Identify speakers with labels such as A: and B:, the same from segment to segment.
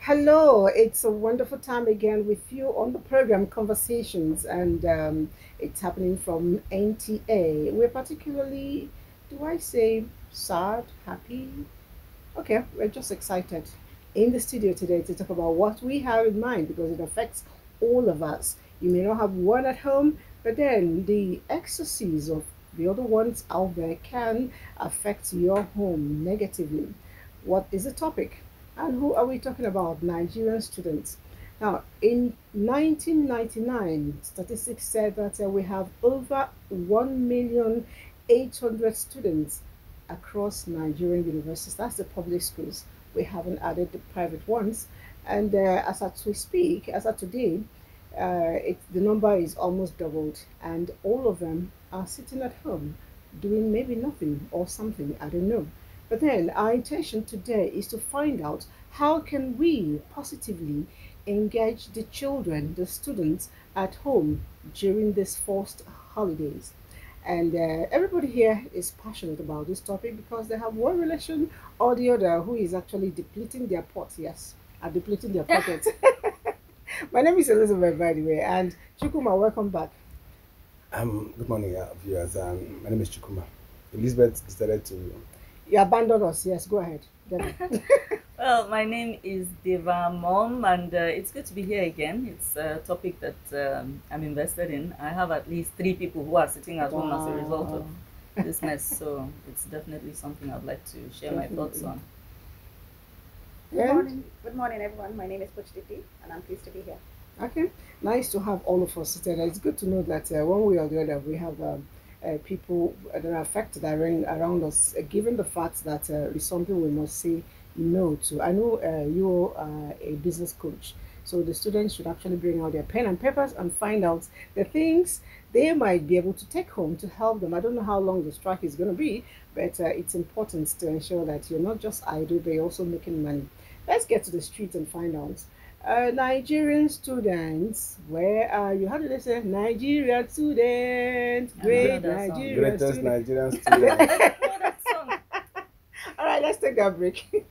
A: Hello, it's a wonderful time again with you on the program Conversations, and it's happening from NTA. We're particularly, do I say sad, happy? Okay, we're just excited in the studio today to talk about what we have in mind because it affects all of us. You may not have one at home, but then the excesses of the other ones out there can affect your home negatively. What is the topic? And who are we talking about? Nigerian students. Now, in 1999, statistics said that we have over 1,800,000 students across Nigerian universities. That's the public schools. We haven't added the private ones. And as at we speak, as at today, the number is almost doubled, and all of them are sitting at home doing maybe nothing or something. I don't know. But then our intention today is to find out how can we positively engage the children, the students at home during these forced holidays. And everybody here is passionate about this topic because they have one relation or the other who is actually depleting their pot, yes, are depleting their pockets. My name is Elizabeth, by the way, and Chukuma, welcome back.
B: Good morning, viewers. My name is Chukuma. Elizabeth decided to.
A: You abandoned us, yes, go ahead. Get it.
C: Well, my name is Deva Mom, and it's good to be here again. It's a topic that I'm invested in. I have at least three people who are sitting at home as a result of this mess, so it's definitely something I'd like to share my thoughts on.
D: Good morning. Good morning, everyone. My name is Puchititi, and I'm pleased to be here.
A: Okay, nice to have all of us seated. It's good to know that one way or the other we have people that are affected around us, given the fact that it's something we must say no to. I know you are a business coach, so the students should actually bring out their pen and papers and find out the things they might be able to take home to help them. I don't know how long the strike is going to be, but it's important to ensure that you're not just idle, but you're also making money. Let's get to the streets and find out. Nigerian students, where are you? How do they say? Nigerian students, great Nigerian
B: Greatest
A: students.
B: Nigerian student.
C: That song.
A: All right, let's take that break.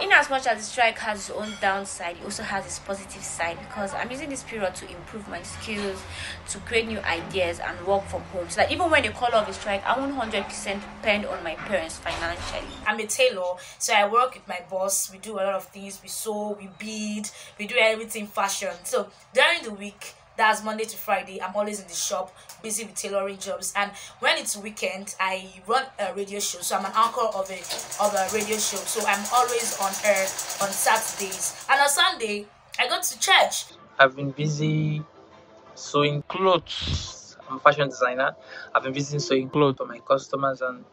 E: In as much as the strike has its own downside, it also has its positive side because I'm using this period to improve my skills, to create new ideas and work from home. So that even when they call off the strike, I won't 100% depend on my parents financially.
F: I'm a tailor, so I work with my boss. We do a lot of things. We sew, we bead, we do everything fashion. So during the week, that's Monday to Friday, I'm always in the shop, busy with tailoring jobs. And when it's weekend, I run a radio show. So I'm an anchor of a radio show. So I'm always on air on Saturdays. And on Sunday, I go to church.
G: I've been busy sewing clothes. I'm a fashion designer. I've been busy sewing clothes for my customers and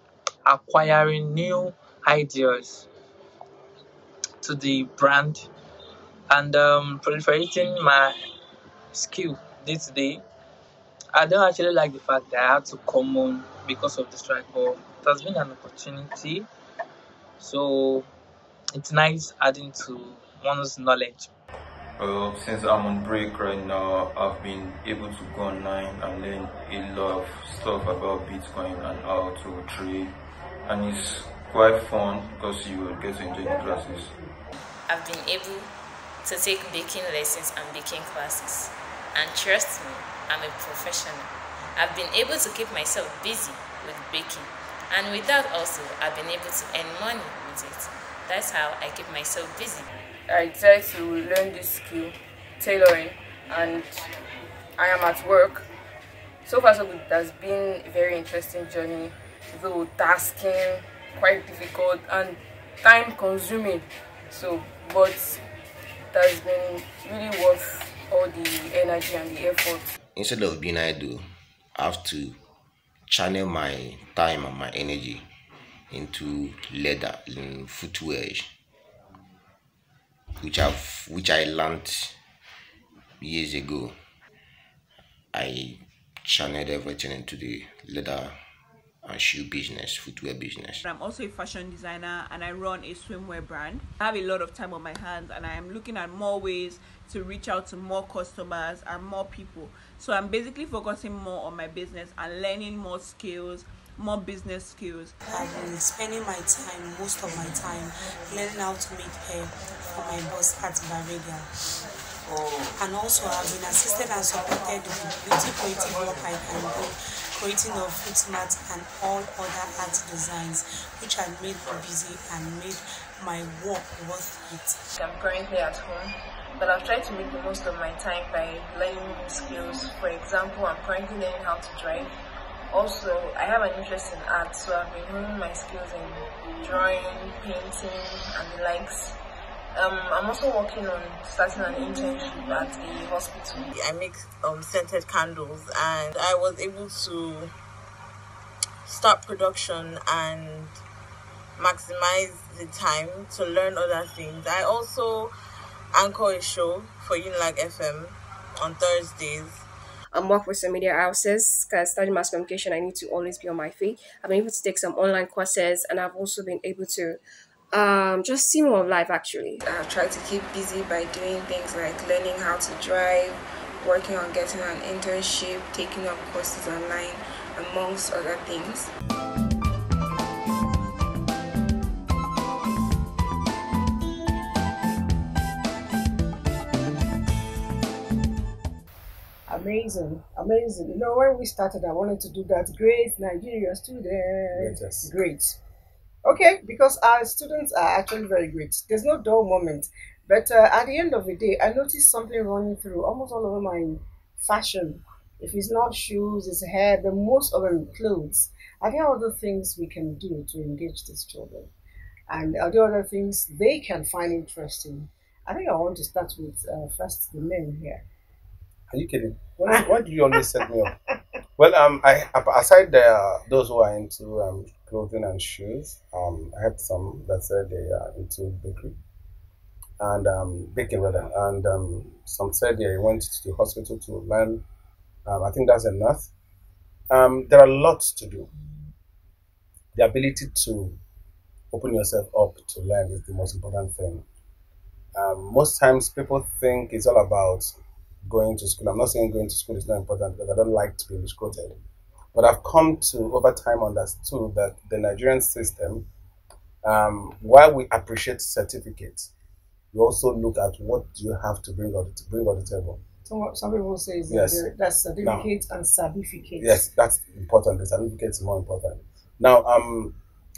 G: acquiring new ideas to the brand and proliferating my skill day to day. I don't actually like the fact that I had to come on because of the strike, but it has been an opportunity. So it's nice adding to one's knowledge.
H: Well, since I'm on break right now, I've been able to go online and learn a lot of stuff about Bitcoin and how to trade, and it's quite fun because you will get to enjoy the classes.
I: I've been able to take baking lessons and baking classes. And trust me, I'm a professional. I've been able to keep myself busy with baking. And with that also, I've been able to earn money with it. That's how I keep myself busy.
J: I decided to learn this skill, tailoring, and I am at work. So far so good. It has been a very interesting journey, though tasking, quite difficult and time consuming. But it has been really worth all the energy and the effort.
K: Instead of being idle, I have to channel my time and my energy into leather in footwear, which I learned years ago. I channeled everything into the leather shoe business, footwear business.
L: I'm also a fashion designer and I run a swimwear brand. I have a lot of time on my hands and I am looking at more ways to reach out to more customers and more people. So I'm basically focusing more on my business and learning more skills, more business skills.
M: I've been spending my time, most of my time, learning how to make hair for my boss at Bavaria. And also I've been assisted and supported with beauty creative work I can do, creating of foot mats and all other art designs, which had made me busy and made my work worth it.
J: I'm currently at home, but I've tried to make the most of my time by learning new skills. For example, I'm currently learning how to drive. Also, I have an interest in art, so I've been honing my skills in drawing, painting, and the likes. I'm also working on starting an internship at a hospital. I make scented candles, and I was able to start production and maximize the time to learn other things. I also anchor a show for Unilag FM on Thursdays.
N: Work with some media houses because studying mass communication, I need to always be on my feet. I've been able to take some online courses, and I've also been able to just see more of life actually.
J: I've tried to keep busy by doing things like learning how to drive, working on getting an internship, taking up courses online, amongst other things.
A: Amazing, amazing. You know, when we started, I wanted to do that. Great Nigerian students. Great. Okay, because our students are actually very great. There's no dull moment. But at the end of the day, I noticed something running through almost all over my fashion. If it's not shoes, it's hair, but most of them clothes. Are there other things we can do to engage these children? And are there other things they can find interesting? I think I want to start with first the men here.
B: Are you kidding? Why do you always set me up? Well, aside those who are into clothing and shoes, I had some that said they are into bakery and baking rather, and some said they went to the hospital to learn. I think that's enough. There are lots to do. The ability to open yourself up to learn is the most important thing. Most times people think it's all about going to school. I'm not saying going to school is not important because I don't like to be misquoted. But I've come to, over time, understood that the Nigerian system, while we appreciate certificates, we also look at what do you have to bring on the table.
A: So some people say
B: yes.
A: That's certificates and certificates.
B: Yes, that's important. The certificate is more important. Now,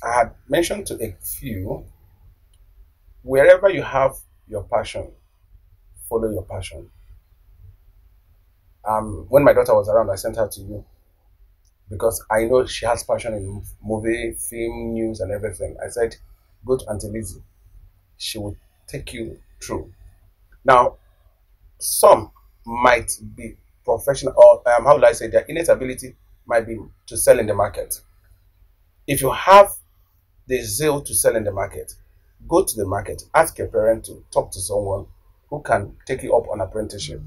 B: I had mentioned to a few, wherever you have your passion, follow your passion. When my daughter was around, I sent her to you because I know she has passion in movie, film, news, and everything. I said, go to Auntie Lizzie. She will take you through. Now, some might be professional, or how would I say, their innate ability might be to sell in the market. If you have the zeal to sell in the market, go to the market, ask your parent to talk to someone who can take you up on apprenticeship.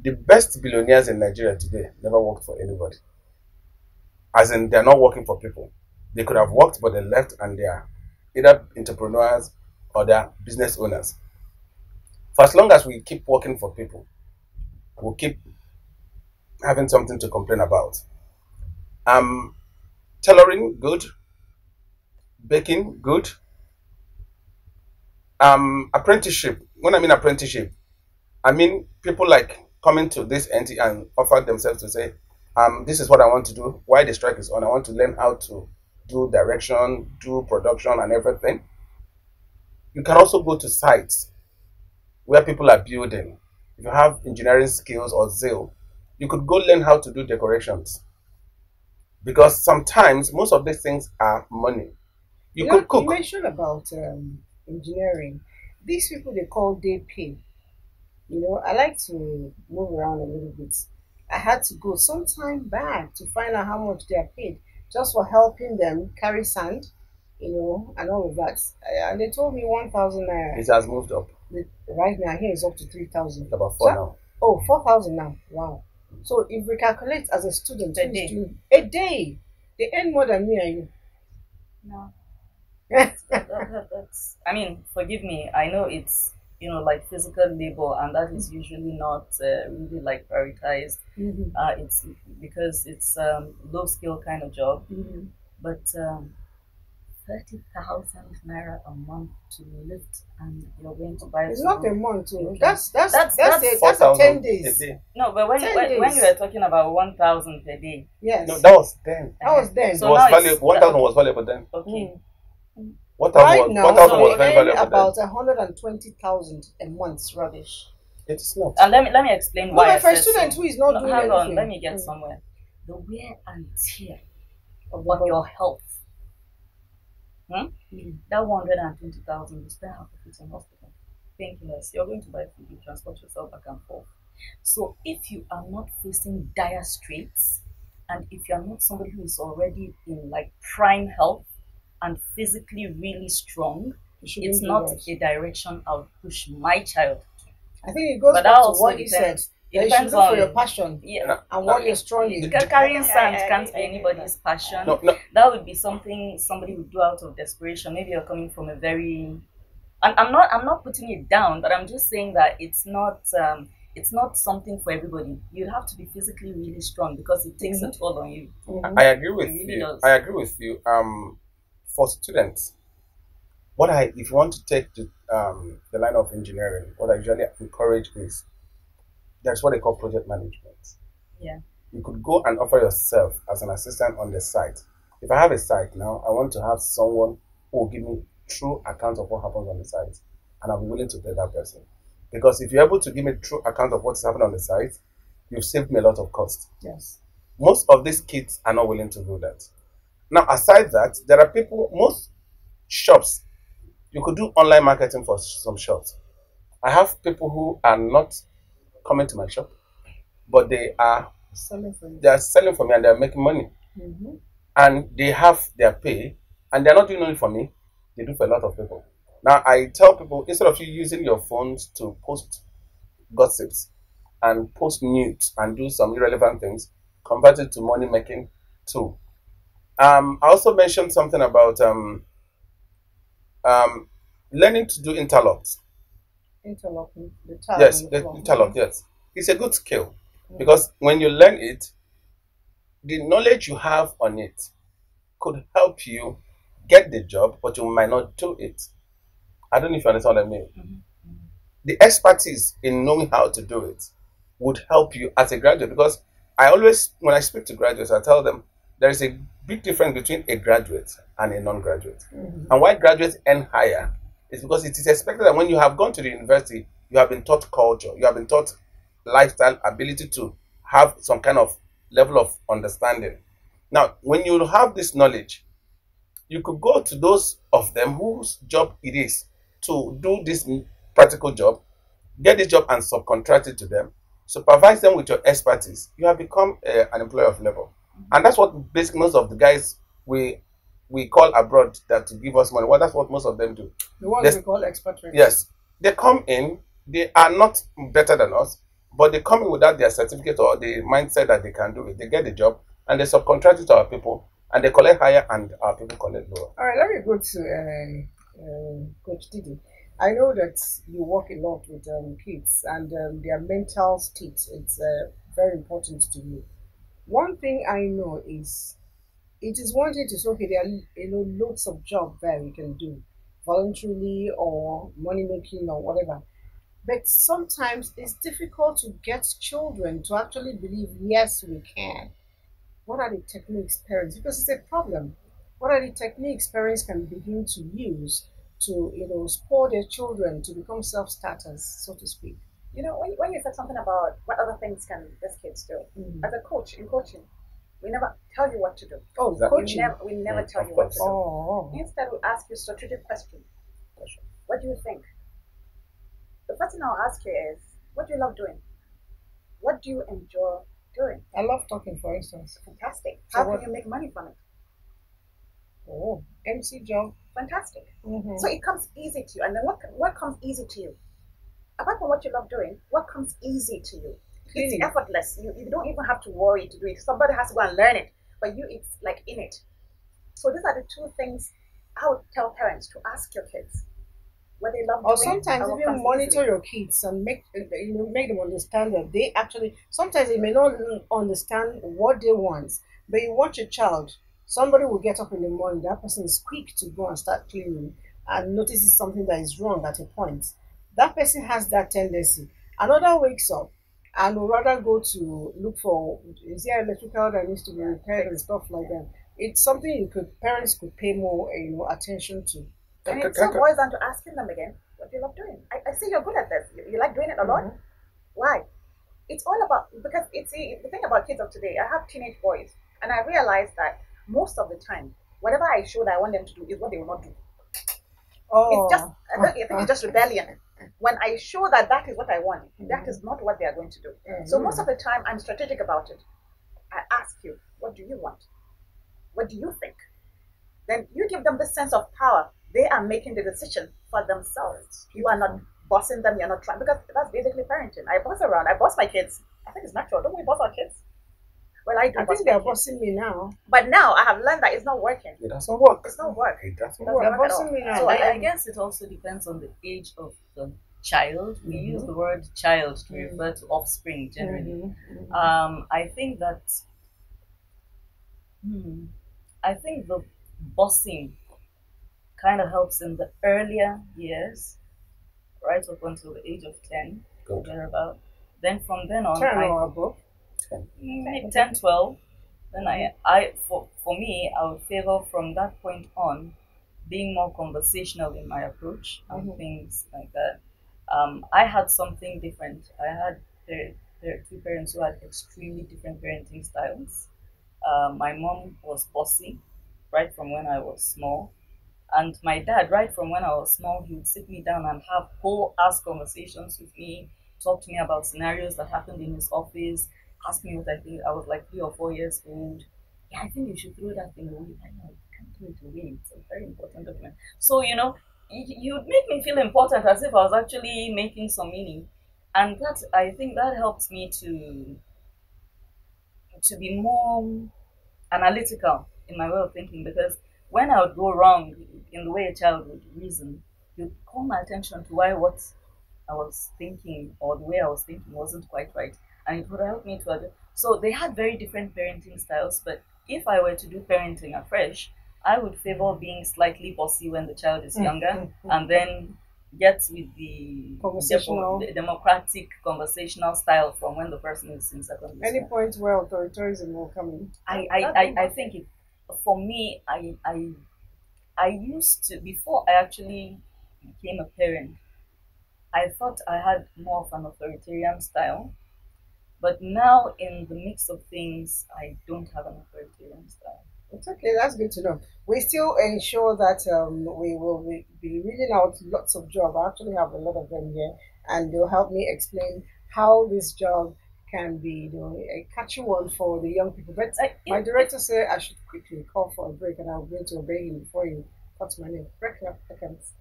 B: The best billionaires in Nigeria today never worked for anybody. As in, they're not working for people. They could have worked, but they left and they are either entrepreneurs or they're business owners. For as long as we keep working for people, we'll keep having something to complain about. Tailoring, good. Baking, good. Apprenticeship. When I mean apprenticeship, I mean people like coming to this NTA and offer themselves to say, this is what I want to do. Why the strike is on. I want to learn how to do direction, do production and everything. You can also go to sites where people are building. If you have engineering skills or zeal, you could go learn how to do decorations. Because sometimes most of these things are money. You could cook.
A: You mentioned about engineering. These people they call day pay. You know, I like to move around a little bit. I had to go some time back to find out how much they are paid just for helping them carry sand, you know, and all of that. And they told me 1,000 naira.
B: It has moved up.
A: Right now, here is up to 3,000.
B: About 4 now.
A: Oh, 4,000 now. Wow. So if we calculate as a student,
C: a day.
A: A day. They earn more than me and you.
C: No. That's, I mean, forgive me. I know it's, like physical labor, and that is usually not really like prioritized. It's because it's low skill kind of job. But 30,000 naira a month to lift, and you're going to buy.
A: It's not a month. That's
B: a
A: 10 days.
C: No, but when you were talking about 1,000 per day.
A: Yes.
B: No, that was then.
A: That was then.
B: So it was valuable. 1,000 was valuable then.
C: Okay.
B: 1,000 was very valuable.
A: About 120,000 a month. Rubbish.
B: It is not.
C: And let me explain why.
A: For a student who is not doing
C: hang
A: anything.
C: on, let me get somewhere. The wear and tear on your health. That 120,000, you spend half of it in hospital. Painkillers. You're going to buy food, you transport yourself back and forth. So if you are not facing dire straits, and if you are not somebody who is already in like prime health and physically really strong, it's not a direction I would push my child to.
A: I think it goes back to what you said.
C: It
A: depends on for your passion, and what you're strong in.
C: Carrying sand can't be anybody's passion.
B: No.
C: That would be something somebody would do out of desperation. Maybe you're coming from a very, I'm not putting it down, but I'm just saying that it's not something for everybody. You'd have to be physically really strong because it takes a toll on you.
B: I agree with you. I agree with you. For students, if you want to take the line of engineering, what I usually encourage is that's what they call project management.
C: Yeah.
B: You could go and offer yourself as an assistant on the site. If I have a site now, I want to have someone who will give me true account of what happens on the site, and I'll be willing to pay that person. Because if you're able to give me true account of what's happening on the site, you've saved me a lot of cost.
A: Yes.
B: Most of these kids are not willing to do that. Now, aside that, there are people, most shops, you could do online marketing for some shops. I have people who are not coming to my shop, but they are selling for me and they're making money. And they have their pay, and they're not doing only for me, they do for a lot of people. Now, I tell people, instead of you using your phones to post gossips and post news and do some irrelevant things, convert it to money making too. I also mentioned something about learning to do interlocks.
A: Interlocking.
B: Interlock, yes. It's a good skill because when you learn it, the knowledge you have on it could help you get the job, but you might not do it. I don't know if you understand what I mean. The expertise in knowing how to do it would help you as a graduate, because I always, when I speak to graduates, I tell them there is a big difference between a graduate and a non-graduate. And why graduates earn higher is because it is expected that when you have gone to the university, you have been taught culture, you have been taught lifestyle, ability to have some kind of level of understanding. Now, when you have this knowledge, you could go to those of them whose job it is to do this practical job, get this job and subcontract it to them, supervise them with your expertise. You have become an employer of labor. And that's what basically most of the guys we call abroad that to give us money. Well, that's what most of them do.
A: The ones we call expatriates.
B: Yes. They come in, they are not better than us, but they come in without their certificate or the mindset that they can do it. They get the job and they subcontract it to our people, and they collect higher and our people collect lower.
A: All right, let me go to Coach Didi. I know that you work a lot with kids and their mental state. It's very important to you. One thing I know is it is one thing to say, okay, there are loads of jobs there you can do voluntarily or money making or whatever. But sometimes it's difficult to get children to actually believe, yes, we can. What are the techniques parents? Because it's a problem. What are the techniques parents can begin to use to spur their children to become self-starters, so to speak?
D: When you said something about what other things can these kids do, as a coach in coaching, we never tell you what to do.
A: Oh, coaching.
D: We never tell you what to do. Instead, we ask you strategic questions. What do you think? The first thing I'll ask you is, what do you love doing? What do you enjoy doing?
A: I love talking, for instance.
D: Fantastic.
A: So
D: How can you make money from it?
A: Oh, MC job.
D: Fantastic. So it comes easy to you. And then what comes easy to you? Apart from what you love doing, what comes easy to you? It's effortless. You don't even have to worry to do it. Somebody has to go and learn it. but you, it's like in it. So these are the two things I would tell parents to ask your kids what they love
A: Or
D: doing.
A: sometimes even monitor your kids and make them understand that they actually sometimes they may not understand what they want, but you watch a child, somebody will get up in the morning, that person is quick to go and start cleaning and notices something that is wrong at a point. That person has that tendency. Another wakes up and would rather go to look for, is there electrical that needs to be repaired and stuff like that. It's something parents could pay more attention to.
D: And it still boils down to asking them again, what do you love doing? I see you're good at this. You like doing it a lot? Why? It's all about, because the thing about kids of today, I have teenage boys, and I realize that most of the time, whatever I show that I want them to do is what they will not do. It's just, I think it's just rebellion. When I show that that is what I want, that is not what they are going to do. So most of the time, I'm strategic about it. I ask you, what do you want? What do you think? Then you give them this sense of power. They are making the decision for themselves. You are not bossing them. You're not trying, because that's basically parenting. I boss around. I boss my kids. I think it's natural. Don't we boss our kids? Well, I do. I think
A: they're bossing me now.
D: But now I have learned that it's not working.
A: It doesn't work.
D: It's not work.
A: It doesn't
D: work.
A: They're bossing me now.
C: So I guess it also depends on the age of the child. We use the word child to refer to offspring generally. I think that I think the bossing kind of helps in the earlier years, right up until the age of 10, or thereabout. Then from then on,
A: 10 or above?
C: 10, 12. Then for me, I would favor from that point on being more conversational in my approach and things like that. I had something different. I had there are two parents who had extremely different parenting styles. My mom was bossy right from when I was small. And my dad, right from when I was small, he would sit me down and have whole ass conversations with me, talk to me about scenarios that happened in his office, ask me what I think. I was like 3 or 4 years old. Yeah, I think you should throw that thing away. I know, you can't throw it away. It's a very important document. So, you make me feel important as if I was actually making some meaning. And I think that helps me to be more analytical in my way of thinking, because when I would go wrong in the way a child would reason, you'd call my attention to why what I was thinking or the way I was thinking wasn't quite right, and it would help me to adjust. So they had very different parenting styles, but if I were to do parenting afresh, I would favor being slightly bossy when the child is younger, and then get with the democratic conversational style from when the person is in secondary school.
A: Any point where authoritarianism will come in?
C: I think it, for me, I used to, before I actually became a parent, I thought I had more of an authoritarian style. But now, in the mix of things, I don't have an authoritarian style.
A: It's okay, that's good to know. We still ensure that we will be reading out lots of jobs. I actually have a lot of them here, and they'll help me explain how this job can be a catchy one for the young people. But my director said I should quickly call for a break, and I'm going to obey him before he cuts my name. Break up seconds.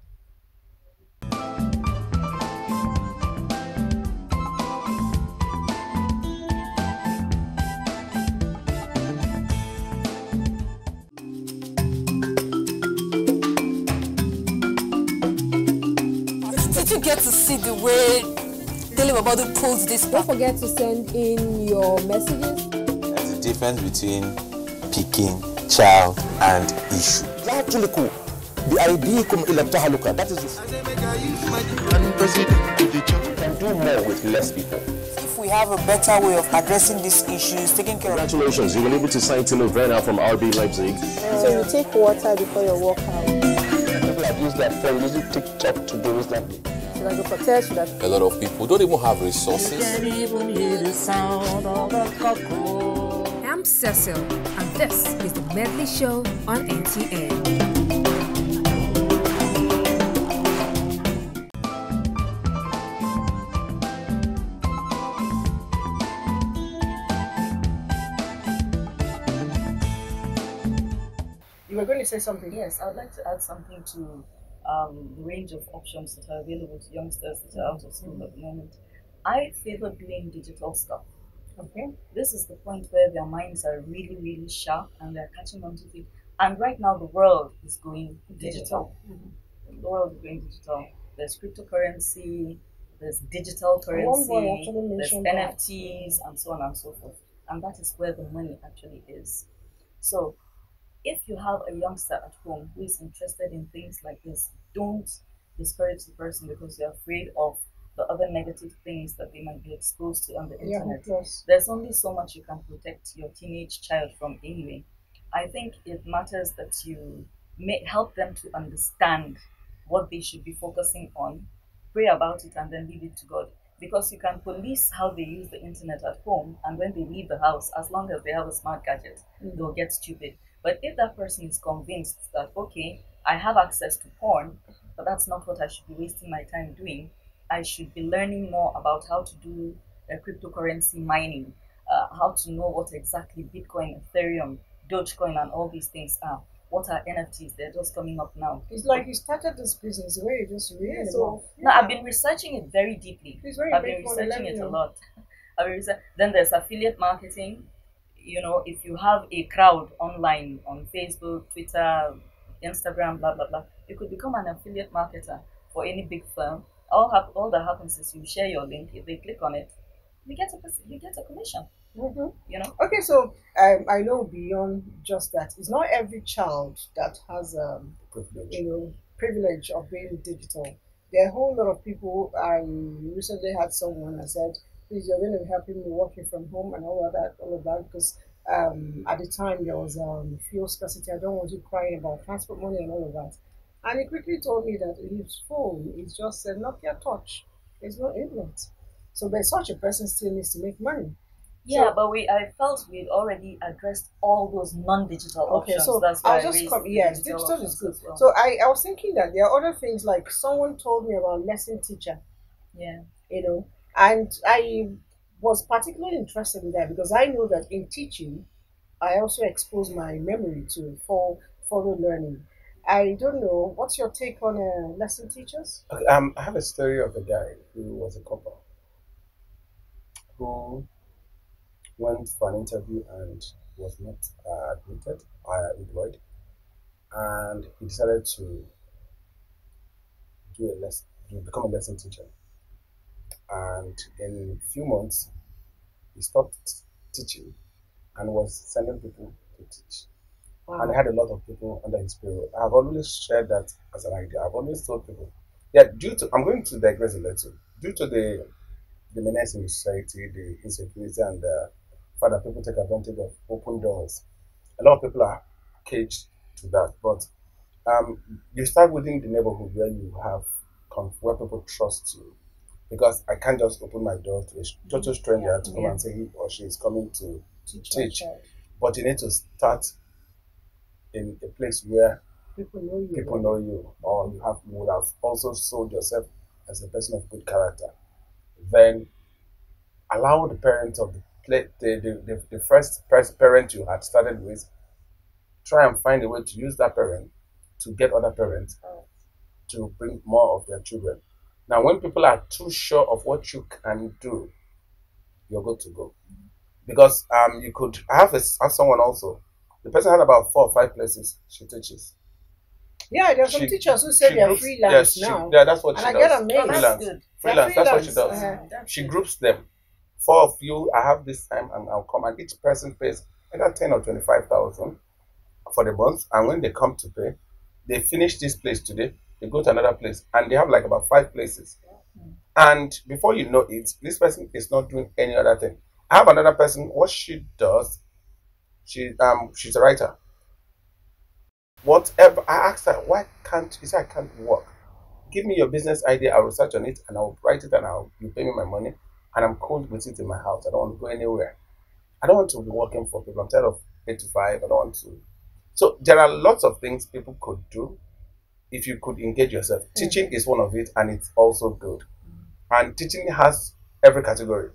O: Did you get to see the way Daily Babadu pulls this?
P: Don't forget to send in your messages.
Q: There's a difference between picking, child, and issue. That's really cool. That is you can do more with less people.
O: If we have a better way of addressing these issues, taking care of...
R: Congratulations, you were able to sign Tilo Werner from RB Leipzig.
P: So you take water before your workout.
R: People have used their phone, using TikTok to do that.
P: Should I go for test? Should I...
S: A lot of people don't even have resources.
T: I'm Cecil, and this is the Medley Show on NTA.
A: You were going to say something?
C: Yes, I would like to add something to the range of options that are available to youngsters that are out of school at the moment. I favor doing digital stuff. Okay. This is the point where their minds are really, really sharp and they're catching on to it. And right now, the world is going digital. The world is going digital. There's cryptocurrency, there's digital currency, there's NFTs, and so on and so forth. And that is where the money actually is. So, if you have a youngster at home who is interested in things like this, don't discourage the person because you're afraid of the other negative things that they might be exposed to on the internet. There's only so much you can protect your teenage child from anyway. I think it matters that you may help them to understand what they should be focusing on, pray about it, and then leave it to God. Because you can police how they use the internet at home, and when they leave the house, as long as they have a smart gadget, they'll get stupid. But if that person is convinced that, okay, I have access to porn, but that's not what I should be wasting my time doing, I should be learning more about how to do cryptocurrency mining, how to know what exactly Bitcoin, Ethereum, Dogecoin, and all these things are. What are NFTs? They're just coming up now.
A: It's like you started this business where you just read
C: so no, I've been researching it very deeply. I've been researching it a lot. Then there's affiliate marketing. You know, if you have a crowd online on Facebook, Twitter, Instagram, blah blah blah, you could become an affiliate marketer for any big firm. All that happens is you share your link. If they click on it, you get a commission. You know.
A: Okay, so I know beyond just that, it's not every child that has privilege of being digital. There are a whole lot of people. I recently had someone that said, "Please, you're going to be helping me working from home and all of that, because at the time there was fuel scarcity. I don't want you crying about transport money and all of that." And he quickly told me that his phone is just a Nokia Touch. There's no internet. So, but such a person still needs to make money.
C: Yeah, so, but I felt we'd already addressed all those non-digital options.
A: So
C: that's why
A: yes, digital is good. Well. So I was thinking that there are other things, like someone told me about lesson teacher.
C: Yeah.
A: You know, and I was particularly interested in that because I know that in teaching, I also expose my memory to follow learning. I don't know. What's your take on lesson teachers?
B: Okay, I have a story of a guy who was a couple who went for an interview and was not admitted, employed, and he decided to become a lesson teacher. And in a few months, he stopped teaching and was sending people to teach. Wow. And I had a lot of people under his payroll. I've always shared that as an idea. I've always told people, I'm going to digress a little. Due to the menace in the society, the insecurity, and the fact that people take advantage of open doors, a lot of people are caged to that. But you start within the neighborhood where you have where people trust you. Because I can't just open my door to a total stranger to come and say he or she is coming to teach. But you need to start in a place where people know you, or you would have also sold yourself as a person of good character. Then allow the parents of the first parent you had started with, try and find a way to use that parent to get other parents to bring more of their children. Now, when people are too sure of what you can do, you're good to go. Because you could have someone also. The person had about 4 or 5 places she teaches.
A: Yeah, there are some teachers who say they're freelance now.
B: That's what she does.
A: I get amazed.
B: Freelance, that's what she does. She groups them. 4 of you, I have this time and I'll come, and each person pays either 10 or 25,000 for the month. And when they come to pay, they finish this place today, they go to another place, and they have like about 5 places. And before you know it, this person is not doing any other thing. I have another person, what she does, she's a writer. Whatever, I asked her, why can't, she said, I can't work. Give me your business idea, I'll research on it, and I'll write it, and you pay me my money, and I'm cool with it in my house. I don't want to go anywhere. I don't want to be working for people. I'm tired of 8 to 5. I don't want to. So there are lots of things people could do if you could engage yourself. Teaching is one of it, and it's also good. And teaching has every category.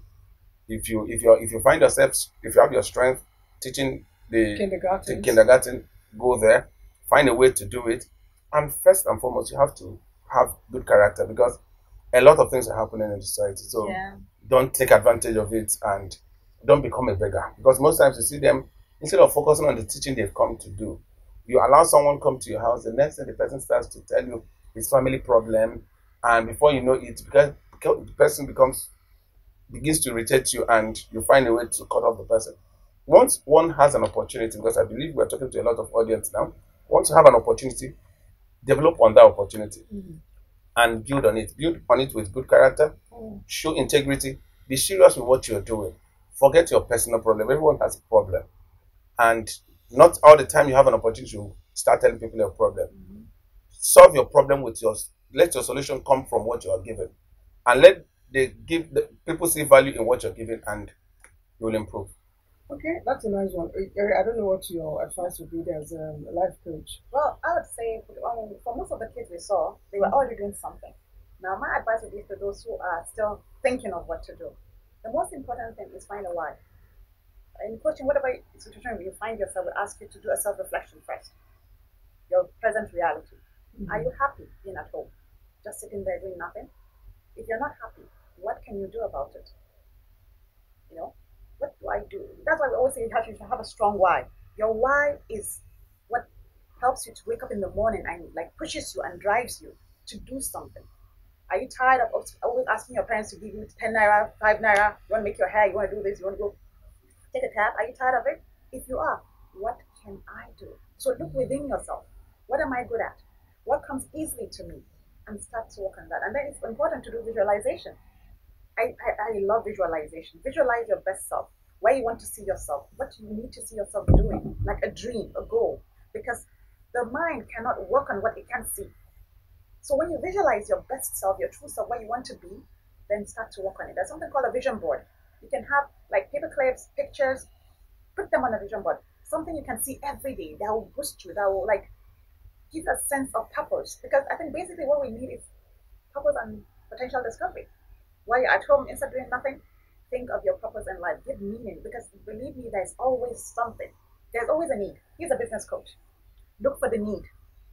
B: If you find yourself, if you have your strength teaching the kindergarten, go there, find a way to do it. And first and foremost, you have to have good character, because a lot of things are happening in society. So don't take advantage of it and don't become a beggar. Because most times you see them, instead of focusing on the teaching they've come to do, you allow someone come to your house, the next thing the person starts to tell you his family problem, and before you know it, because the person begins to irritate you, and you find a way to cut off the person. Once one has an opportunity, because I believe we're talking to a lot of audience now, once you have an opportunity, develop on that opportunity and build on it. Build on it with good character, show integrity, be serious with what you're doing. Forget your personal problem. Everyone has a problem. And not all the time you have an opportunity to start telling people your problem. Solve your problem with let your solution come from what you are given. And let the people see value in what you're giving, and you will improve.
A: Okay, that's a nice one. I don't know what your advice would be there as a life coach.
D: Well, I would say for most of the kids we saw, they were already doing something. Now, my advice would be to those who are still thinking of what to do. The most important thing is find a why. In coaching, whatever situation you find yourself, will ask you to do a self-reflection first. Your present reality. Are you happy being at home? Just sitting there doing nothing? If you're not happy, what can you do about it? You know, what do I do? That's why we always say you should have a strong why. Your why is what helps you to wake up in the morning and like pushes you and drives you to do something. Are you tired of always asking your parents to give you 10 naira, 5 naira? You want to make your hair, you want to do this, you want to go take a cab? Are you tired of it? If you are, what can I do? So look within yourself. What am I good at? What comes easily to me? And start to work on that. And then it's important to do visualization. I love visualization. Visualize your best self, where you want to see yourself, what you need to see yourself doing, like a dream, a goal. Because the mind cannot work on what it can't see. So when you visualize your best self, your true self, where you want to be, then start to work on it. There's something called a vision board. You can have like paper clips, pictures, put them on a vision board. Something you can see every day that will boost you, that will like give a sense of purpose. Because I think basically what we need is purpose and potential discovery. While you're at home, instead of doing nothing, think of your purpose in life. Give meaning. Because believe me, there's always something. There's always a need. He's a business coach. Look for the need.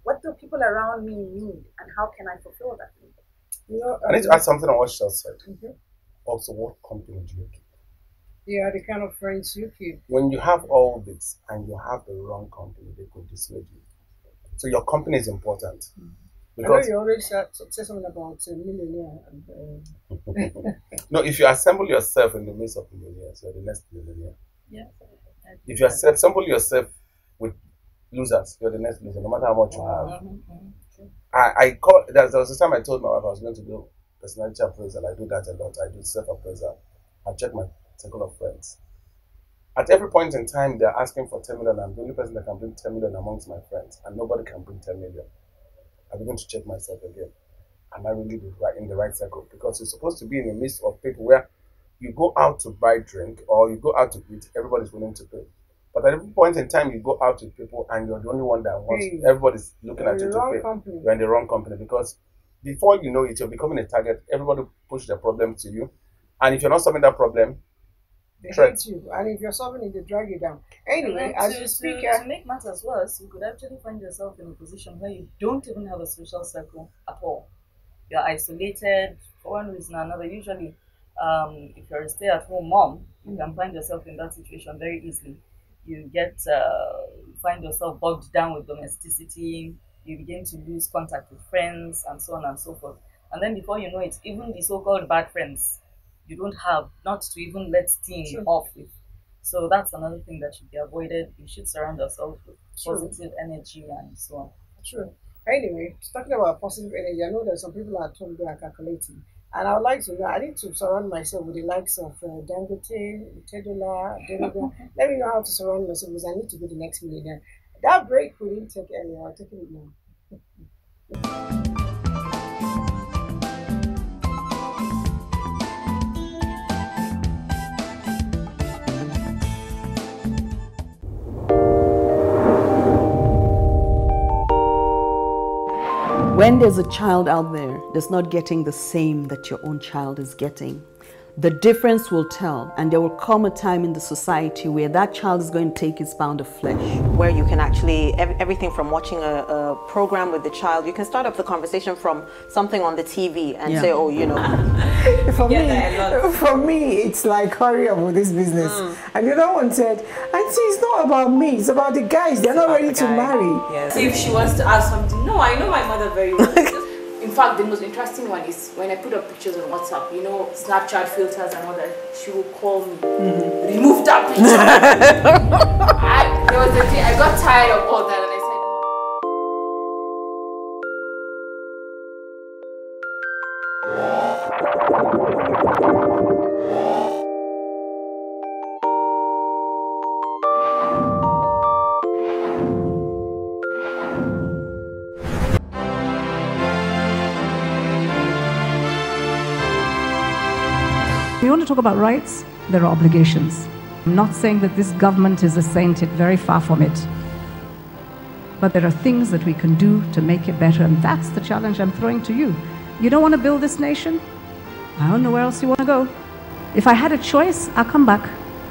D: What do people around me need, and how can I fulfill that need?
B: You know, I need to add something on what she said. Also, what company do you keep?
A: Yeah, the kind of friends you keep.
B: When you have all this and you have the wrong company, they could dissuade you. So your company is important.
A: Because I know you already said something about a millionaire.
B: No, if you assemble yourself in the midst of millionaires, you're the next millionaire.
C: Yeah.
B: If you assemble yourself with losers, you're the next loser, no matter how much you have. There was a time I told my wife I was going to do personality appraisal. I do that a lot. I do self-appraisal. I check my circle of friends. At every point in time, they're asking for 10 million. I'm the only person that can bring 10 million amongst my friends, and nobody can bring 10 million. I begin to check myself again. Am I really in the right circle? Because you're supposed to be in the midst of people where you go out to buy drink or you go out to eat, everybody's willing to pay. But at every point in time, you go out with people and you're the only one that wants, everybody's looking at you to pay. You're in the wrong company, because before you know it, you're becoming a target. Everybody push their problem to you. And if you're not solving that problem,
A: they hate you. And if you're solving it, they drag you down. Anyway, as you speak,
C: to make matters worse, you could actually find yourself in a position where you don't even have a social circle at all. You're isolated for one reason or another. Usually, if you're a stay-at-home mom, you can find yourself in that situation very easily. You find yourself bogged down with domesticity. You begin to lose contact with friends and so on and so forth. And then before you know it, even the so-called bad friends, you don't have, not to even let steam off with. So that's another thing that should be avoided. You should surround yourself with positive energy and so on.
A: True. Anyway, talking about positive energy, I know there's some people at home that are calculating. And I would like to know, I need to surround myself with the likes of Dangote, Tedola, Denuga. Let me know how to surround myself, because I need to be the next millionaire. That break we didn't take earlier. I'll take it now.
U: When there's a child out there that's not getting the same that your own child is getting, the difference will tell, and there will come a time in the society where that child is going to take its pound of flesh.
V: Where you can actually, everything from watching a program with the child, you can start up the conversation from something on the TV and say, oh, you know.
A: For me, it's like, hurry up with this business. And the other one said, Auntie, it's not about me, it's about the guys. They're not ready to marry.
J: Yes. If she wants to ask something, no, I know my mother very well. In fact, the most interesting one is when I put up pictures on WhatsApp, you know, Snapchat filters and all that, she will call me, remove that picture. There was a day I got tired of all that and I said,
W: We want to talk about rights, there are obligations. I'm not saying that this government is a saint, it's very far from it. But there are things that we can do to make it better, and that's the challenge I'm throwing to you. You don't want to build this nation? I don't know where else you want to go. If I had a choice, I'll come back.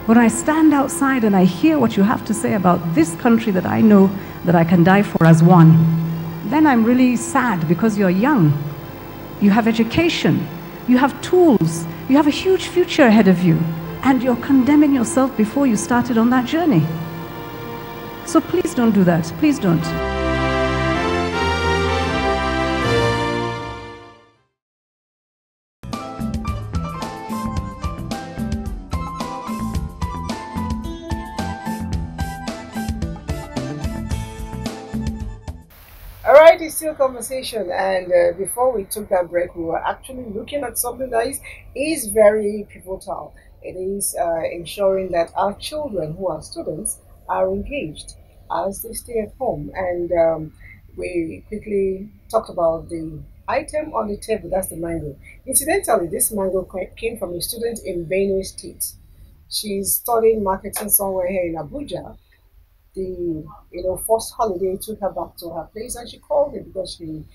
W: When I stand outside and I hear what you have to say about this country that I know that I can die for as one, then I'm really sad because you're young. You have education, you have tools, you have a huge future ahead of you, and you're condemning yourself before you started on that journey. So please don't do that. Please don't.
A: Alright, it's still conversation, and before we took that break, we were actually looking at something that is very pivotal. It is ensuring that our children who are students are engaged as they stay at home. And we quickly talked about the item on the table, that's the mango. Incidentally, this mango came from a student in Benue State. She's studying marketing somewhere here in Abuja. The first holiday took her back to her place, and she called me because she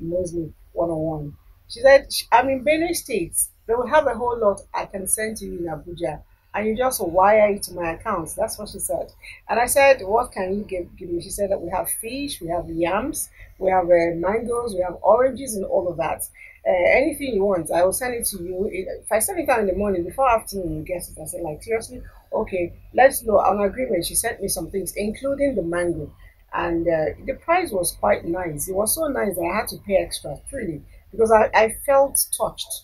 A: knows me one-on-one. She said, I'm in Benue State. They will have a whole lot I can send to you in Abuja, and you just wire it to my account. That's what she said. And I said, what can you give me? She said that we have fish, we have yams, we have mangoes, we have oranges, and all of that. Anything you want, I will send it to you. If I send it out in the morning, before afternoon, you get it. I said, like, seriously? Okay, let's know. On agreement, she sent me some things, including the mango. And the price was quite nice. It was so nice that I had to pay extra, really, because I felt touched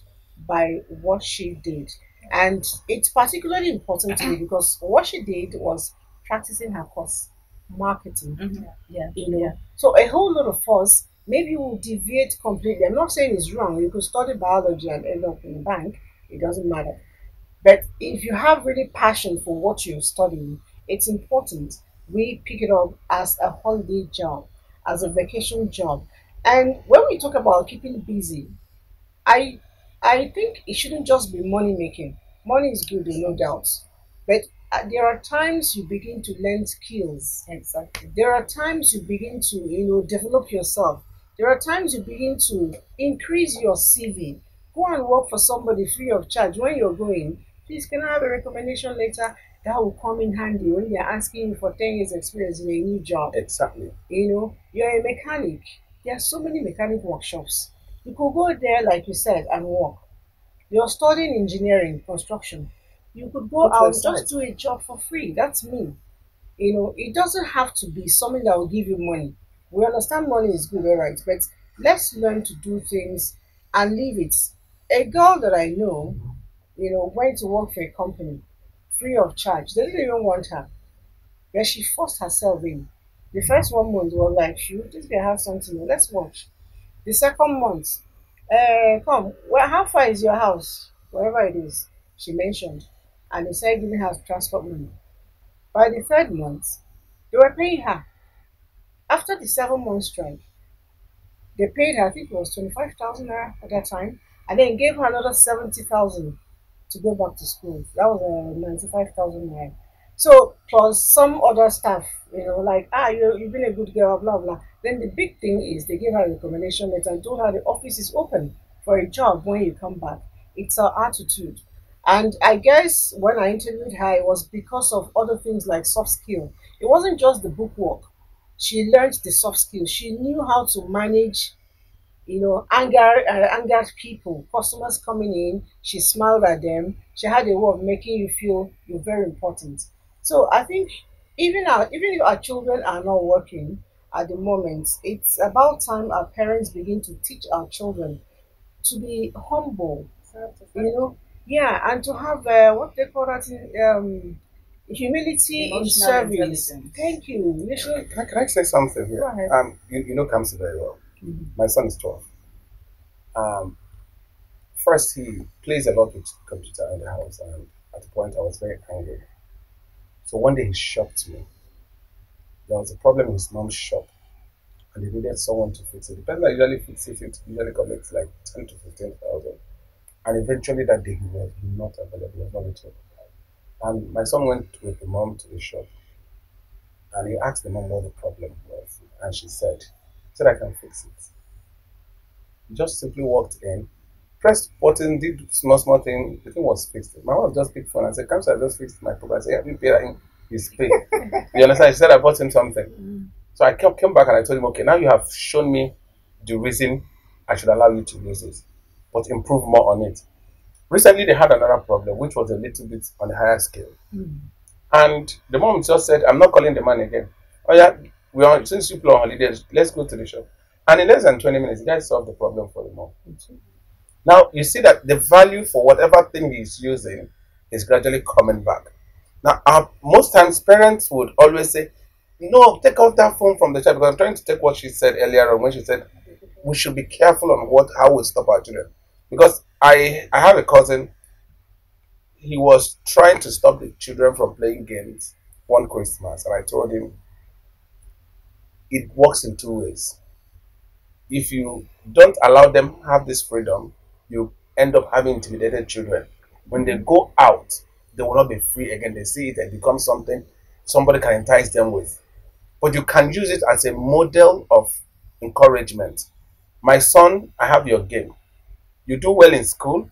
A: by what she did. And it's particularly important to me because what she did was practicing her course, marketing. So a whole lot of us, maybe will deviate completely. I'm not saying it's wrong. You could study biology and end up in the bank. It doesn't matter. But if you have really passion for what you're studying, it's important we pick it up as a holiday job, as a vacation job. And when we talk about keeping busy, I I think it shouldn't just be money making. Money is good, no doubt, but there are times you begin to learn skills. Exactly. There are times you begin to develop yourself. There are times you begin to increase your CV. Go and work for somebody free of charge. When you're going, please can I have a recommendation letter that will come in handy when they're asking you for 10 years experience in a new job.
B: Exactly.
A: You're a mechanic. There are so many mechanic workshops. You could go there, like you said, and work. You're studying engineering, construction. You could go out and just do a job for free. That's me. It doesn't have to be something that will give you money. We understand money is good, all right, but let's learn to do things and leave it. A girl that I know, went to work for a company free of charge. They didn't even want her. But she forced herself in. The first 1 month was like, shoot, this girl has something. Let's watch. The second month, come, how far is your house? Wherever it is, she mentioned. And they said giving her transport money. By the third month, they were paying her. After the 7 month strike, they paid her, I think it was 25,000 naira at that time, and then gave her another 70,000 to go back to school. That was 95,000 naira. So plus some other stuff, like you've been a good girl, blah blah. Then the big thing is they gave her a recommendation letter and told her the office is open for a job when you come back. It's her attitude. And I guess when I interviewed her, it was because of other things like soft skill. It wasn't just the bookwork. She learned the soft skills. She knew how to manage, angered people, customers coming in. She smiled at them. She had a way of making you feel you're very important. So I think even if our children are not working at the moment, it's about time our parents begin to teach our children to be humble, yeah, and to have what they call that humility in
C: Emotional
A: service.
C: intelligence.
A: Thank you.
B: Can I say something here?
A: Go ahead.
B: You know Kamsi very well. My son is 12. First, he plays a lot with computer in the house, and at the point I was very angry. So one day he shocked me. There was a problem in his mom's shop, and they needed someone to fix it. The person that usually fixes it usually collects like 10 to 15,000. And eventually that day he was not available, he was not reachable. And my son went with the mom to the shop, and he asked the mom what the problem was, and she said, I can fix it. He just simply walked in, pressed button, did small thing, the thing was fixed. My wife just picked phone and said, "Come, I just fixed my problem." I said, "Have you paid him his pay?" You understand? She said, "I bought him something." So I came back and I told him, "Okay, now you have shown me the reason I should allow you to use it, but improve more on it." Recently, they had another problem, which was a little bit on a higher scale. And the mom just said, "I'm not calling the man again. Oh yeah, since you play on holidays, let's go to the shop." And in less than 20 minutes, the guy solved the problem for the mom. Now, you see that the value for whatever thing he's using is gradually coming back. Now, most times parents would always say, "No, take off that phone from the child," because I'm trying to take what she said earlier on when she said, we should be careful on how we stop our children. Because I have a cousin, he was trying to stop the children from playing games one Christmas, and I told him, it works in two ways. If you don't allow them have this freedom, you end up having intimidated children. When they go out, they will not be free again. They see it and become something somebody can entice them with. But you can use it as a model of encouragement. My son, I have your game. You do well in school,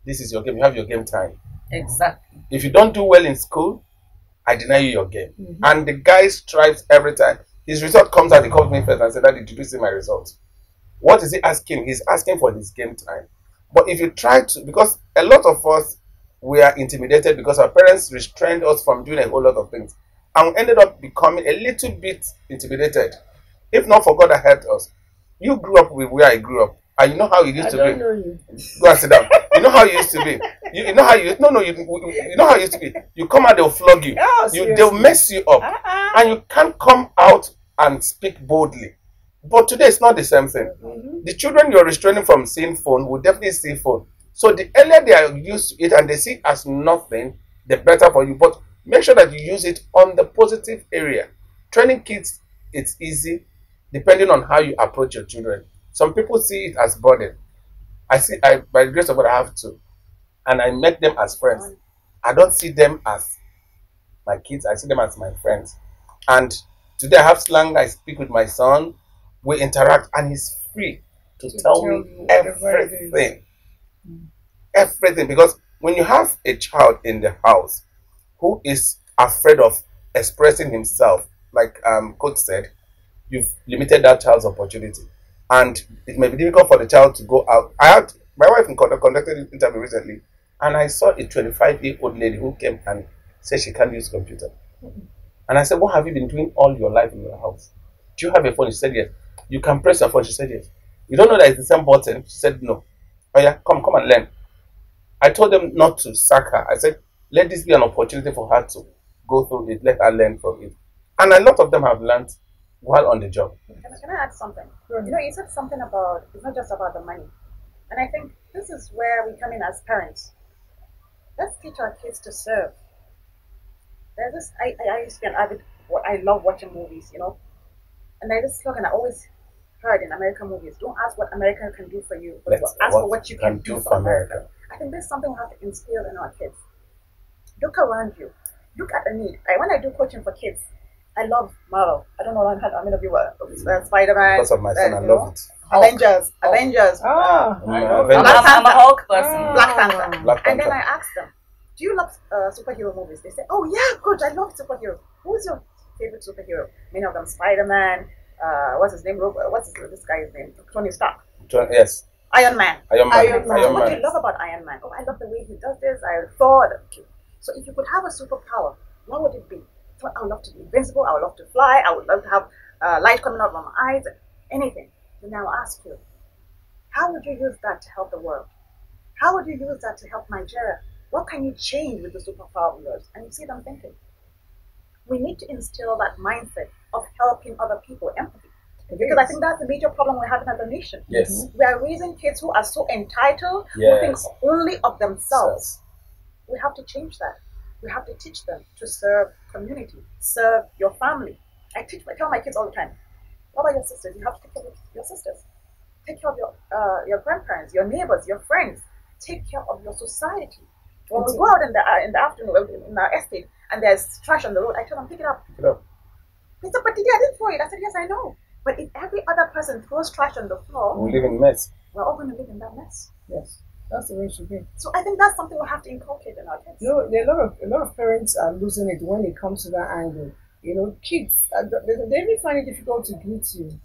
B: this is your game. You have your game time.
C: Exactly.
B: If you don't do well in school, I deny you your game. And the guy strives every time. His result comes out, he calls me first and said, "Daddy, did you see my result?" What is he asking? He's asking for his game time. But if you try to, because a lot of us, we are intimidated because our parents restrained us from doing a whole lot of things. And we ended up becoming a little bit intimidated. If not for God that helped us. You grew up with where I grew up. And you know how it used to be.
A: I don't know you.
B: Go and sit down. You know how you used to be. You know how you no you know how it used to be. You come out, they'll flog you.
A: Oh,
B: They'll mess you up. And you can't come out and speak boldly. But today it's not the same thing. The children you're restraining from seeing phone will definitely see phone. So the earlier they are used to it and they see it as nothing, the better for you. But make sure that you use it on the positive area. Training kids, it's easy depending on how you approach your children. Some people see it as burden. By the grace of God, I have to. And I make them as friends. I don't see them as my kids. I see them as my friends. And today I have slang. I speak with my son. We interact. And he's free to tell me everything. Everything. Because when you have a child in the house who is afraid of expressing himself, like Coach said, you've limited that child's opportunity. And it may be difficult for the child to go out. My wife conducted an interview recently, and I saw a 25-year-old lady who came and said she can't use computer. And I said, "What have you been doing all your life in your house? Do you have a phone?" She said, "Yes." "You can press your phone?" She said, "Yes." "You don't know that it's the same button?" She said, "No." "Oh yeah, come and learn." I told them not to sack her. I said, let this be an opportunity for her to go through it. Let her learn from it. And a lot of them have learned while on the job.
D: Can I add something? You said something about, it's not just about the money. And I think this is where we come in as parents. Let's teach our kids to serve. There's this, I used to be an avid, I love watching movies, And there's this slogan I always heard in American movies: don't ask what America can do for you, but ask for what you can do for America. I think there's something we have to instill in our kids. Look around you. Look at the need. When I do coaching for kids, I love Marvel. I don't know how many of you were Spider-Man.
B: Because of my son, I love it.
D: Avengers. Avengers.
A: I'm
C: a Hulk person.
D: Black Panther.
B: Black
D: And then
B: Panther.
D: I asked them, do you love superhero movies? They said, oh yeah, coach, I love superheroes. Who's your favorite superhero? Many of them, Spider-Man, what's his name? This guy's name? Tony Stark.
B: Yes.
D: Iron Man.
B: Iron Man.
D: What do you love about Iron Man? Oh, I love the way he does this. I thought, okay. So if you could have a superpower, what would it be? So I would love to be invincible. I would love to fly. I would love to have light coming out of my eyes. Anything. Then I'll ask you, how would you use that to help the world? How would you use that to help Nigeria? What can you change with the superpower of yours? And you see them thinking. We need to instill that mindset of helping other people, empathy. Because I think that's the major problem we're having as a nation.
B: Yes.
D: We are raising kids who are so entitled, who think only of themselves. We have to change that. We have to teach them to serve community, serve your family. I tell my kids all the time, what about your sisters? You have to take care of your sisters. Take care of your grandparents, your neighbors, your friends. Take care of your society. When we go out in the afternoon in our estate and there's trash on the road, I tell them, pick it up.
B: Pick it up.
D: They said, but today I didn't throw it. I said, yes, I know. But if every other person throws trash on the floor,
B: We live in mess.
D: we're all going to live in that mess.
A: Yes, that's the way it should be.
D: So I think that's something we have to inculcate in our kids.
A: You know, there are a lot of parents are losing it when it comes to that angle. You know, kids, they even find it difficult to greet you.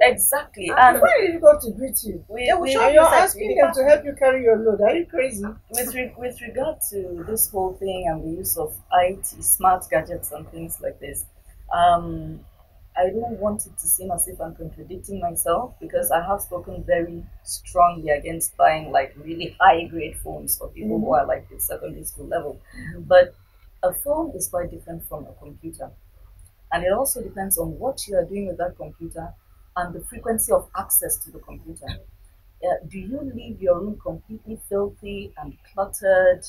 C: Exactly.
A: They
C: And
A: find it difficult to greet you. And you're asking them to help you carry your load. Are you crazy?
C: with regard to this whole thing and the use of IT, smart gadgets and things like this, I don't want it to seem as if I'm contradicting myself, because I have spoken very strongly against buying like really high grade phones for people who are like at secondary school level. But a phone is quite different from a computer. And it also depends on what you are doing with that computer and the frequency of access to the computer. Do you leave your room completely filthy and cluttered?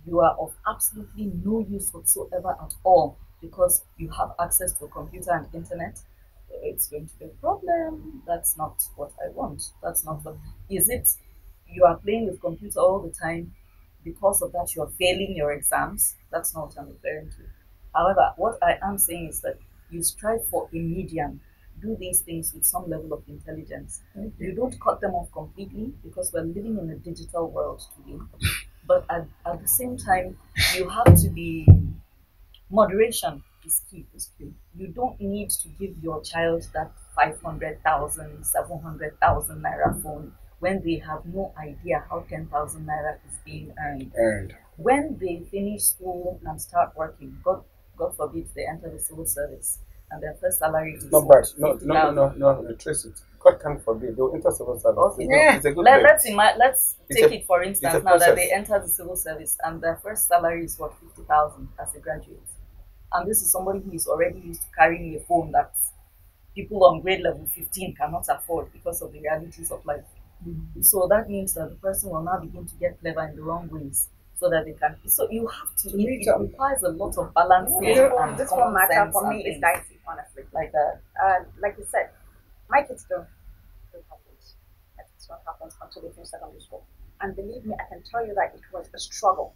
C: You are of absolutely no use whatsoever at all because you have access to a computer and internet. It's going to be a problem. That's not what I want. That's not what. Is it you are playing with computer all the time? Because of that, you are failing your exams. That's not what I'm referring to. However, what I am saying is that you strive for a medium. Do these things with some level of intelligence. You don't cut them off completely because we're living in a digital world today. But at the same time, you have to be moderation is key. You don't need to give your child that 500,000, 700,000 naira phone when they have no idea how 10,000 naira is being earned. When they finish school and start working, God forbid they enter the civil service and their first salary is
B: not bad. No, trace it. God can't forbid. They'll enter civil service.
C: Okay.
B: It's a good
C: Let's take it for instance now that they enter the civil service and their first salary is what, 50,000 as a graduate. And this is somebody who is already used to carrying a phone that people on grade level 15 cannot afford because of the realities of life. So that means that the person will now begin to get clever in the wrong ways so that they can. So you have to. It requires a lot of balancing.
D: This whole matter for me is dicey, honestly.
C: Like that.
D: Like you said, my kids don't have phones. My kids don't have phones until they finish secondary school. And believe me, I can tell you that it was a struggle.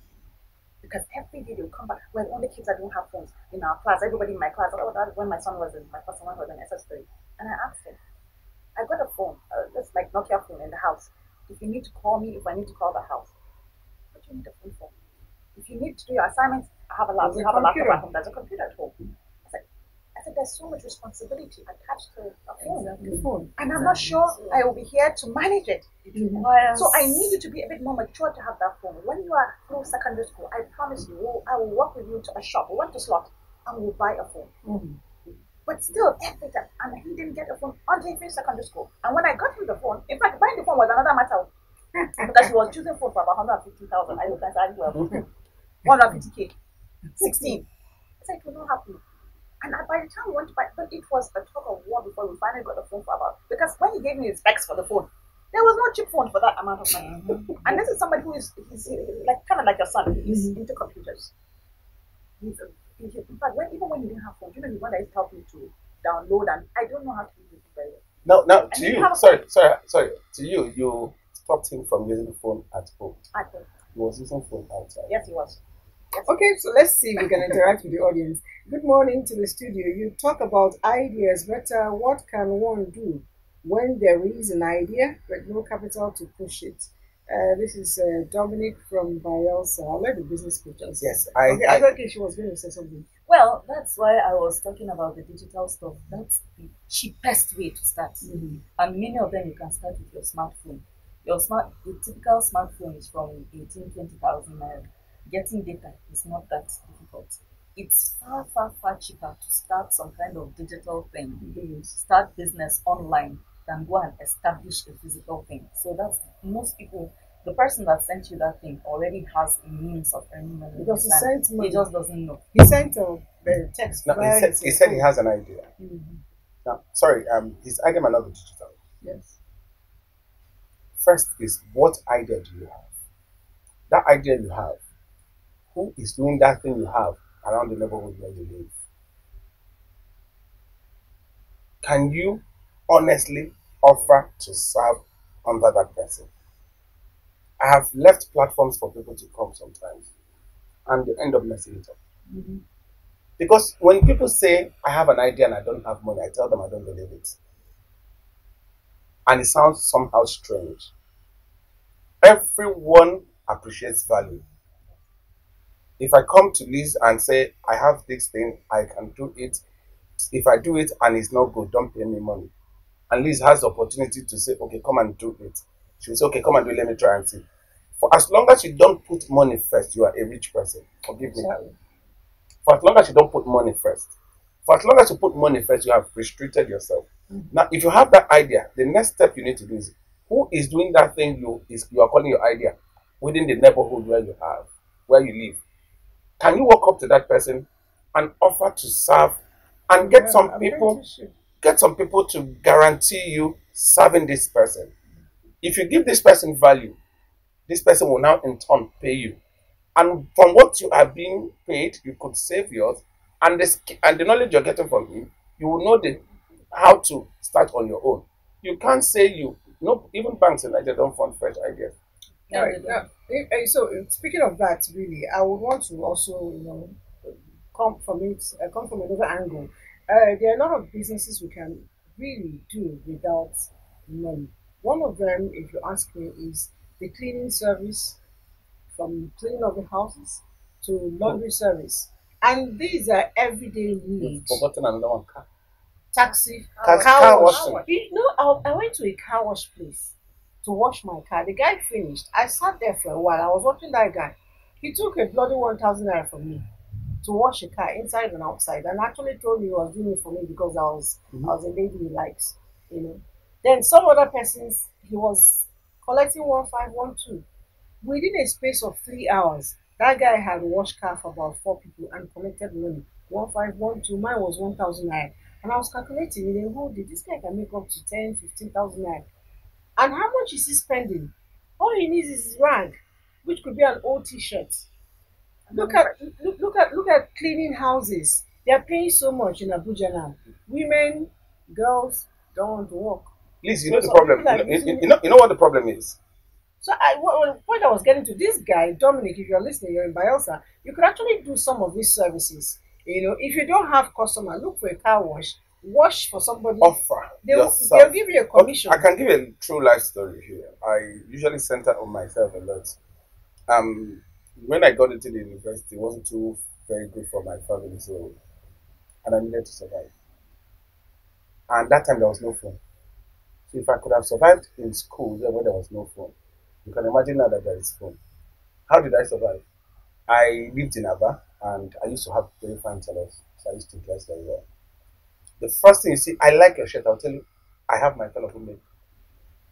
D: Because every day they'll come back. We're the only kids that don't have phones in our class. Everybody in my class. When my son was in my first one was in SS3, and I asked him, I got a phone, just like Nokia phone in the house. If you need to call me, if I need to call the house, what do you need a phone for? If you need to do your assignments, I have a laptop. You have a laptop at home. There's a computer at home. I said, there's so much responsibility attached to a phone. And I'm not sure I will be here to manage it. So I need you to be a bit more mature to have that phone. When you are through secondary school, I promise you, I will walk with you to a shop. We went to Slot and we'll buy a phone. But still, every time, and he didn't get a phone until he finished secondary school. And when I got him the phone, in fact, buying the phone was another matter. Because he was choosing phone for about 150,000. I looked and said, 150K, 16. I said, it will not happen. And by the time we went to buy, but it was a tug of war before we finally got the phone for about, because when he gave me his specs for the phone, there was no cheap phone for that amount of money. And this is somebody who is like kind of like your son. He's into computers. In fact, even when he didn't have phone, you know, the one that is helping me to download, and I don't know how to use it very well.
B: Now to you, sorry, to you stopped him from using the phone at home.
D: At home.
B: He was using phone outside.
D: Yes, he was. Yes.
A: Okay, so let's see if we can interact with the audience. Good morning to the studio. You talk about ideas, but what can one do when there is an idea but no capital to push it. This is Dominic from Bielsa. I'll let the business coach answer.
B: Yes,
A: I thought she was going to say something.
C: Well, that's why I was talking about the digital stuff. That's the cheapest way to start. And many of them you can start with your smartphone. The typical smartphone is from 18,000-20,000 naira. Getting data is not that difficult. It's far, far, far cheaper to start some kind of digital thing, start business online, than go and establish a physical thing. So that's most people. The person that sent you that thing already has a means of earning money.
A: Because he sent money.
C: He just doesn't know.
A: He sent a text.
B: No, he said he has an idea. Now, sorry, his idea might not be digital.
A: Yes.
B: First is, what idea do you have? That idea you have, who is doing that thing you have around the neighborhood where you live? Can you honestly offer to serve under that person? I have left platforms for people to come sometimes, and they end up messing it up. Because when people say, I have an idea and I don't have money, I tell them I don't believe it. And it sounds somehow strange. Everyone appreciates value. If I come to Liz and say, I have this thing, I can do it. If I do it and it's not good, don't pay me money. And Liz has the opportunity to say, okay, come and do it. She will say, okay, come and do it, let me try and see. For as long as you don't put money first, you are a rich person. Forgive me. For as long as you don't put money first. For as long as you put money first, you have restricted yourself. Now, if you have that idea, the next step you need to do is, who is doing that thing you are calling your idea within the neighborhood where you live? Can you walk up to that person and offer to serve and get some people to guarantee you serving this person? If you give this person value, this person will now in turn pay you. And from what you are being paid, you could save yours, and the knowledge you're getting from him, you will know how to start on your own. You can't say even banks in Nigeria don't fund fresh ideas.
A: So speaking of that, really, I would want to also, come from another angle. There are a lot of businesses we can really do without money. One of them, if you ask me, is the cleaning service, from cleaning of the houses to laundry service. And these are everyday needs.
B: You've forgotten another one.
A: Taxi,
B: car washing.
A: I went to a car wash place to wash my car. The guy finished. I sat there for a while. I was watching that guy. He took a bloody 1,000 naira from me to wash a car inside and outside, and actually told me he was doing it for me because I was a lady he likes, Then some other persons, he was collecting 1,512. Within a space of 3 hours, that guy had washed car for about 4 people and collected money. 1,512. Mine was 1,000 naira. And I was calculating, this guy can make up to 10, 15,000 naira. And how much is he spending? All he needs is his rag, which could be an old t-shirt. Look at cleaning houses. They are paying so much in Abuja now. Women, girls don't want to work.
B: Please, you know the problem. You know what the problem is?
A: So the point I was getting to, this guy, Dominic, if you're listening, you're in Bielsa, you could actually do some of these services. If you don't have customer, look for a car wash for somebody.
B: Offer
A: they'll give you a commission.
B: I can give you a true life story here. I usually center on myself a lot. When I got into the university, it wasn't too very good for my family, and I needed to survive. And that time there was no phone. So if I could have survived in school where there was no phone, you can imagine now that there is phone. How did I survive? I lived in Aba, and I used to have very fine tailors, so I used to dress very well. The first thing you see, I like your shirt, I'll tell you, I have my tailor who made.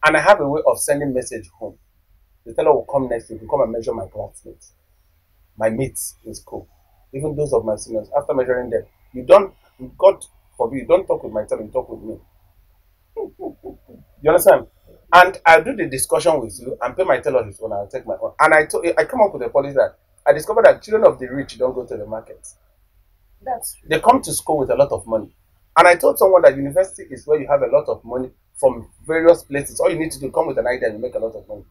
B: And I have a way of sending message home. The tailor will come next week, will come and measure my classmates, my mates in school, even those of my seniors. After measuring them, God forbid, you don't talk with my tailor, you talk with me. You understand? And I'll do the discussion with you and pay my tailor his own, I'll take my own. And I come up with a policy that I discovered that children of the rich don't go to the market.
A: That's true.
B: They come to school with a lot of money. And I told someone that university is where you have a lot of money from various places. All you need to do, come with an idea and you make a lot of money.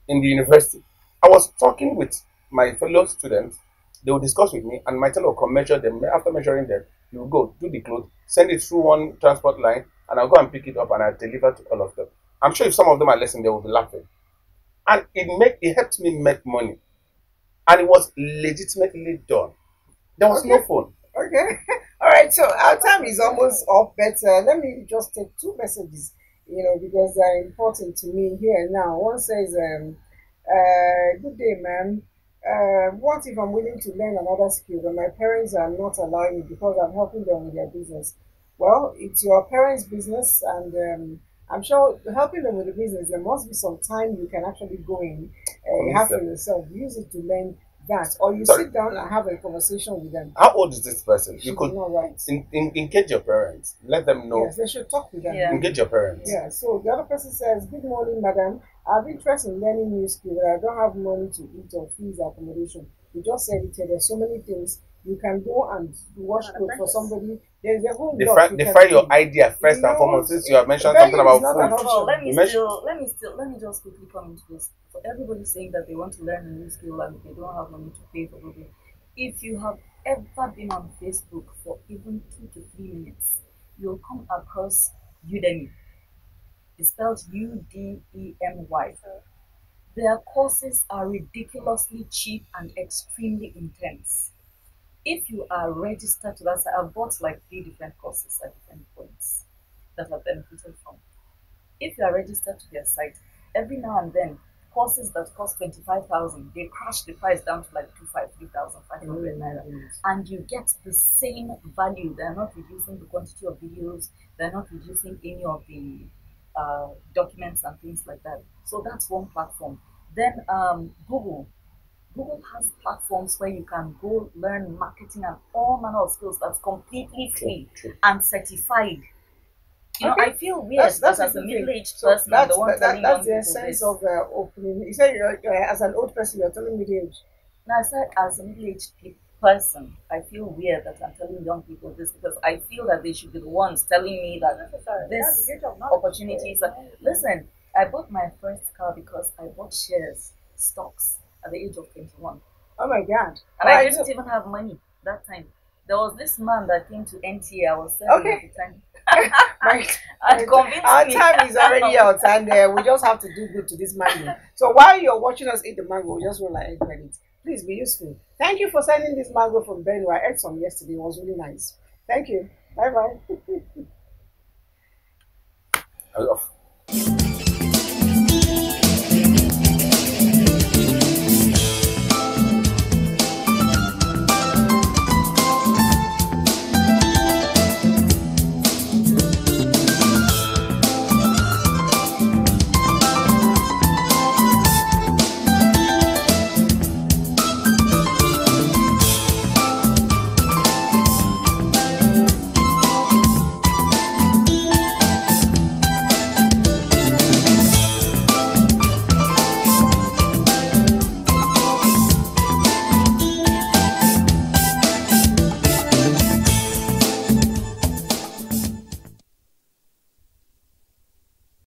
B: In the university, I was talking with my fellow students. They will discuss with me, and my tailor will come measure them. After measuring them, you will go do the clothes, send it through one transport line, and I'll go and pick it up and I'll deliver to all of them. I'm sure if some of them are listening, they will be laughing. And it helped me make money. And it was legitimately done. There was no phone.
A: Okay. All right. So our time is almost up, but let me just take two messages, because they're important to me here now. One says, good day, ma'am. What if I'm willing to learn another skill but my parents are not allowing me because I'm helping them with their business? Well, it's your parents' business, and I'm sure helping them with the business, there must be some time you can actually go in and have for yourself. Use it to learn that, or you sit down and have a conversation with them.
B: How old is this person? You could
A: not right.
B: Engage your parents. Let them know.
A: Yes, they should talk with them.
B: Yeah. Engage your parents.
A: Yeah. So the other person says, "Good morning, madam. I have interest in learning new skills, but I don't have money to eat or fees accommodation." You just said it. There's so many things you can go and wash clothes for somebody. There's a whole lot.
B: Define your idea first and foremost. Since you have mentioned something about food.
C: Let me just quickly come into this. For everybody saying that they want to learn a new skill and they don't have money to pay for it. If you have ever been on Facebook for even 2 to 3 minutes, you'll come across Udemy. It's spelled Udemy. Their courses are ridiculously cheap and extremely intense. If you are registered to that site, I've bought like 3 different courses at different points that I've benefited from. If you are registered to their site, every now and then, courses that cost 25,000, they crash the price down to like 3,500 naira, and you get the same value. They're not reducing the quantity of videos. They're not reducing any of the documents and things like that. So that's one platform. Then Google has platforms where you can go learn marketing and all manner of skills that's completely free and certified. I feel weird as a middle-aged person.
A: That's the essence of opening. You said as an old person, you're telling me the age.
C: No, I said as a middle-aged person, I feel weird that I'm telling young people this because I feel that they should be the ones telling me that this opportunity is. Listen, I bought my first car because I bought stocks at the age of 21.
A: Oh my God!
C: And I didn't even have money that time. There was this man that came to NTA. I was serving at the time.
A: Our time is already out, and we just have to do good to this mango. So while you're watching us eat the mango, we just want to credit. Please be useful. Thank you for sending this mango from Benue. I ate some yesterday. It was really nice. Thank you. Bye bye.